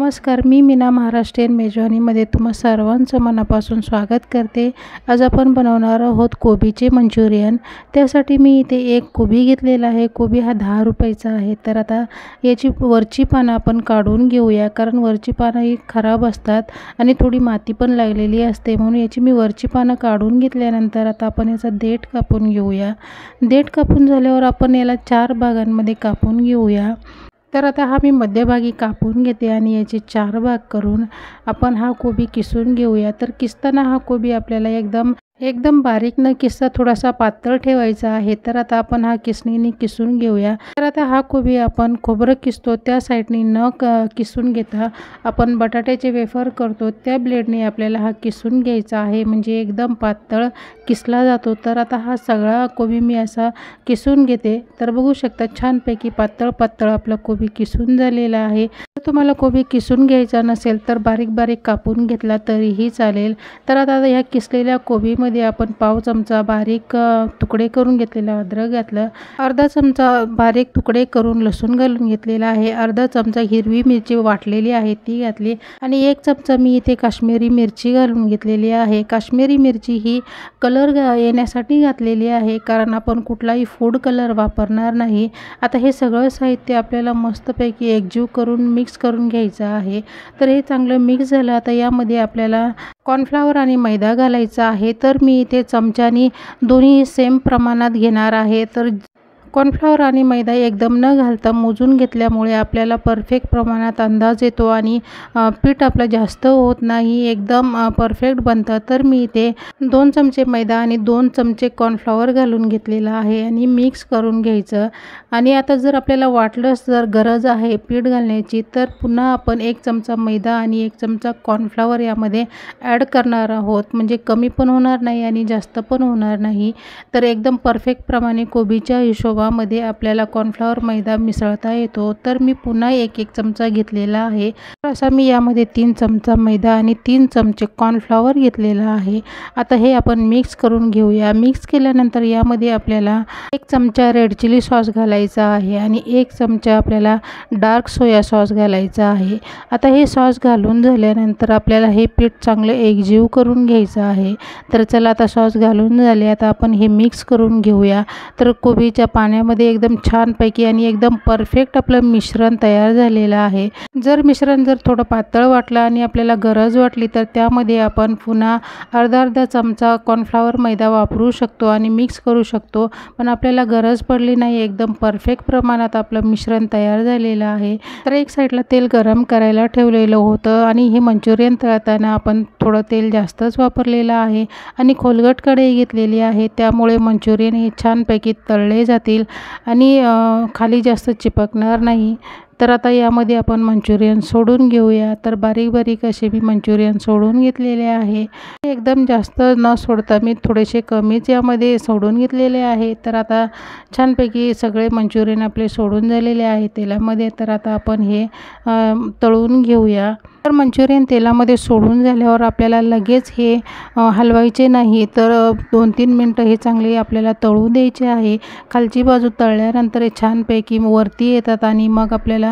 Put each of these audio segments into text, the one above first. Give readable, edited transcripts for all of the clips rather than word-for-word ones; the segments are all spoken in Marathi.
नमस्कार, मी मीना महाराष्ट्रीयन मेजवानीमध्ये तुम्हा सर्वांचं मनापासून स्वागत करते। आज आपण बनवणार आहोत कोबीचे मंचुरियन। त्यासाठी मी इथे एक कोबी घेतलेला आहे। कोबी हा 10 रुपयाचा आहे। तर आता याची वरची पानं आपण काढून घेऊया, कारण वरची पानं ही खराब असतात आणि थोडी माती पण लागलेली असते, म्हणून याची मी वरची पानं काढून घेतल्यानंतर आता आपण याचा देठ कापून घेऊया। देठ कापून झाल्यावर आपण याला 4 भागांमध्ये कापून घेऊया। तर आता हा मी मध्यभागी कापून घेते आणि याचे 4 भाग करून आपण हा कोबी किसून घेऊया। तर किसताना हा कोबी आपल्याला एकदम बारीक न किसता थोडासा पातळ ठेवायचा आहे। तर आता आपण हा किसणीने किसून घेऊया। तर आता हा कोबी आपण खोबरं किसतो त्या साईडने न किसून घेता आपण बटाट्याचे वेफर करतो त्या ब्लेडने आपल्याला हा किसून घ्यायचा आहे, म्हणजे एकदम पातळ किसला जातो। तर आता हा सगळा कोबी मी असा किसून घेते। तर बघू शकता छानपैकी पातळ आपला कोबी किसून झालेला आहे। जर तुम्हाला कोबी किसून घ्यायचा नसेल तर बारीक बारीक कापून घेतला तरीही चालेल। तर आता ह्या किसलेल्या कोबीमध्ये आपण पाव चमचा बारीक तुकडे करून घेतलेला अद्रक घातलं, अर्धा चमचा बारीक तुकडे करून लसूण घालून घेतलेला आहे, अर्धा चमचा हिरवी मिरची वाटलेली आहे ती घातली आणि 1 चमचा मी इथे काश्मीरी मिरची घालून घेतलेली आहे। काश्मीरी मिरची ही कलर येण्यासाठी घातलेली आहे, कारण आपण कुठलाही फूड कलर वापरणार नाही। आता हे सगळं साहित्य आपल्याला मस्तपैकी एकजीव करून मिक्स करून घ्यायचं आहे। तर हे चांगलं मिक्स झालं। आता यामध्ये आपल्याला कॉर्नफ्लॉवर आणि मैदा घालायचा आहे। तर मी इथे चमच्यानी दोन्ही सेम प्रमाणात घेणार आहे। तर कॉर्नफ्लॉवर आणि मैदा एकदम न घालता मोजून घेतल्यामुळे आपल्याला परफेक्ट प्रमाणात अंदाज येतो आणि पीठ आपलं जास्त होत नाही, एकदम परफेक्ट बनतं। तर मी इथे 2 चमचे मैदा आणि 2 चमचे कॉर्नफ्लॉवर घालून घेतलेला आहे आणि मिक्स करून घ्यायचं। आणि आता जर आपल्याला वाटलंच जर गरज आहे पीठ घालण्याची तर पुन्हा आपण 1 चमचा मैदा आणि 1 चमचा कॉर्नफ्लॉवर यामध्ये ॲड करणार आहोत, म्हणजे कमी पण होणार नाही आणि जास्त पण होणार नाही। तर एकदम परफेक्ट प्रमाणे कोबीच्या हिशोबामध्ये आपल्याला कॉर्नफ्लॉवर मैदा मिसळता येतो। तर मी पुन्हा 1 चमचा घेतलेला आहे। तर असा मी यामध्ये 3 चमचा मैदा आणि 3 चमचे कॉर्नफ्लॉवर घेतलेला आहे। आता हे आपण मिक्स करून घेऊया। मिक्स केल्यानंतर यामध्ये आपल्याला 1 चमचा रेड चिली सॉस घालायचा आहे आणि 1 चमचा आपल्याला डार्क सोया सॉस घालायचा आहे। आता हे सॉस घालून झाल्यानंतर आपल्याला हे पीठ चांगलं एकजीव करून घ्यायचं आहे। तर चला आता सॉस घालून झाले, आता आपण हे मिक्स करून घेऊया। तर कोबीच्या पाण्यामध्ये एकदम छानपैकी आणि एकदम परफेक्ट आपलं मिश्रण तयार झालेलं आहे। जर मिश्रण थोडं पातळ वाटलं आणि आपल्याला गरज वाटली तर त्यामध्ये आपण पुन्हा अर्धा चमचा कॉर्नफ्लॉवर मैदा वापरू शकतो आणि मिक्स करू शकतो, पण आपल्याला गरज पडली नाही। एकदम परफेक्ट प्रमाणात आपलं मिश्रण तयार झालेलं आहे। तर एक साईडला तेल गरम करायला ठेवलेलं होतं आणि हे मंचुरियन तळताना आपण थोडं तेल जास्तच वापरलेलं आहे आणि खोलगट कढई घेतलेली आहे, त्यामुळे मंचुरियन हे छानपैकी तळले जातील आणि खाली जास्त चिपकणार नाही। तर आता यामध्ये आपण मंचुरियन सोडून घेऊया। तर बारीक बारीक असे मी मंचुरियन सोडून घेतलेले आहे। एकदम जास्त न सोडता मी थोडेसे कमीच यामध्ये सोडून घेतलेले आहे। तर आता छानपैकी सगळे मंचुरियन आपले सोडून झालेले आहे तेलामध्ये। तर आता आपण हे तळून घेऊया। तर मंचुरियन तेलामध्ये सोडून झाल्यावर आपल्याला लगेच हे हलवायचे नाही, तर 2-3 मिनटं हे चांगले आपल्याला तळू द्यायचे आहे। खालची बाजू तळल्यानंतर हे छानपैकी वरती येतात आणि मग आपल्याला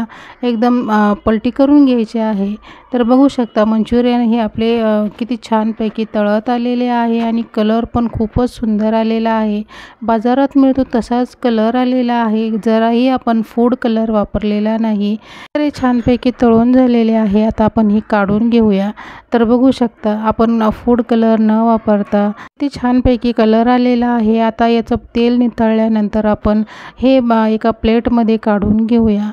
एकदम पलटी करून घ्यायची आहे। तर बघू शकता मंचुरियन हे आपले किती छानपैकी तळत आलेले आहे आणि कलर पण खूपच सुंदर आलेला आहे। बाजारात मिळतो तसाच कलर आलेला आहे, जराही आपण फूड कलर वापरलेला नाही। तर हे छानपैकी तळून झालेले आहे। आता आपण हे काढून घेऊया। तर बघू शकता आपण फूड कलर न वापरता ते छानपैकी कलर आलेला आहे। आता याचं तेल निथळल्यानंतर आपण हे एका प्लेटमध्ये काढून घेऊया।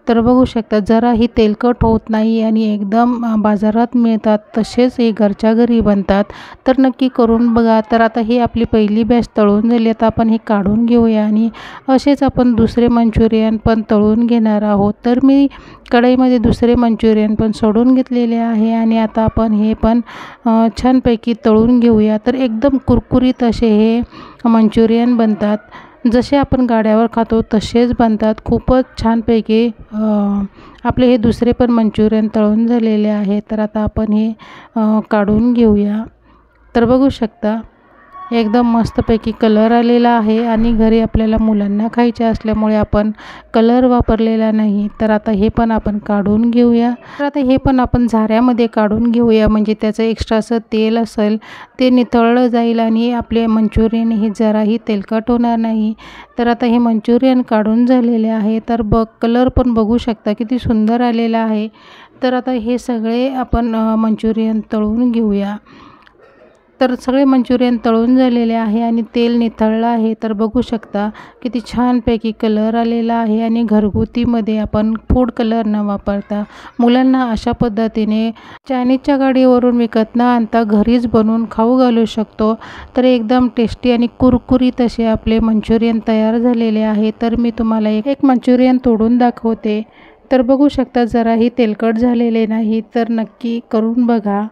तर बघू शकता जराही तेलकट होत नाही आणि एकदम बाजारात मिळतात तसेच हे घरच्या घरी बनतात। तर नक्की करून बघा। तर आता ही आपली पहिली बॅच तळून झाली, आता आपण हे काढून घेऊया आणि असेच आपण दुसरे मंचुरियन पण तळून घेणार आहोत। तर मी कढईमध्ये दुसरे मंचुरियन पण सोडून घेतलेले आहे आणि आता आपण हे पण छानपैकी तळून घेऊया। तर एकदम कुरकुरीत असे हे मंचुरियन बनतात, जसे आपण गाड्यावर खातो तसेच बनतात। खूपच छानपैकी आपले हे दुसरे पण मंचुरियन तळून झालेले आहे। तर आता आपण हे काढून घेऊया। तर बघू शकता एकदम मस्तपैकी कलर आलेला आहे आणि घरी आपल्याला मुलांना खायचे असल्यामुळे आपण कलर वापरलेला नाही. तर आता हे पण आपण काढून घेऊया. तर आता हे पण आपण झाऱ्यामध्ये काढून घेऊया, म्हणजे त्याचं एक्स्ट्राचं तेल असेल ते निथळलं जाईल आणि आपले मंचुरियन हे जराही तेलकट होणार नाही. तर आता हे मंचुरियन काढून झालेले आहे. तर कलर पण बघू शकता किती सुंदर आलेला आहे. तर आता हे सगळे आपण मंचुरियन तळून घेऊया. तर सगळे मंचुरियन तळून झालेले आहे आणि तेल निथळलं आहे. तर बघू शकता किती छानपैकी कलर आलेला आहे आणि घरगुतीमध्ये आपण फूड कलर न वापरता मुलांना अशा पद्धतीने चायनीजच्या गाडीवरून विकत न आणता घरीच बनवून खाऊ घालू शकतो. तर एकदम टेस्टी आणि कुरकुरीत असे आपले मंचुरियन तयार झालेले आहे. तर मी तुम्हाला एक मंचुरियन तोडून दाखवते. तर बघू शकता जराही तेलकट झालेले नाही. तर नक्की करून बघा.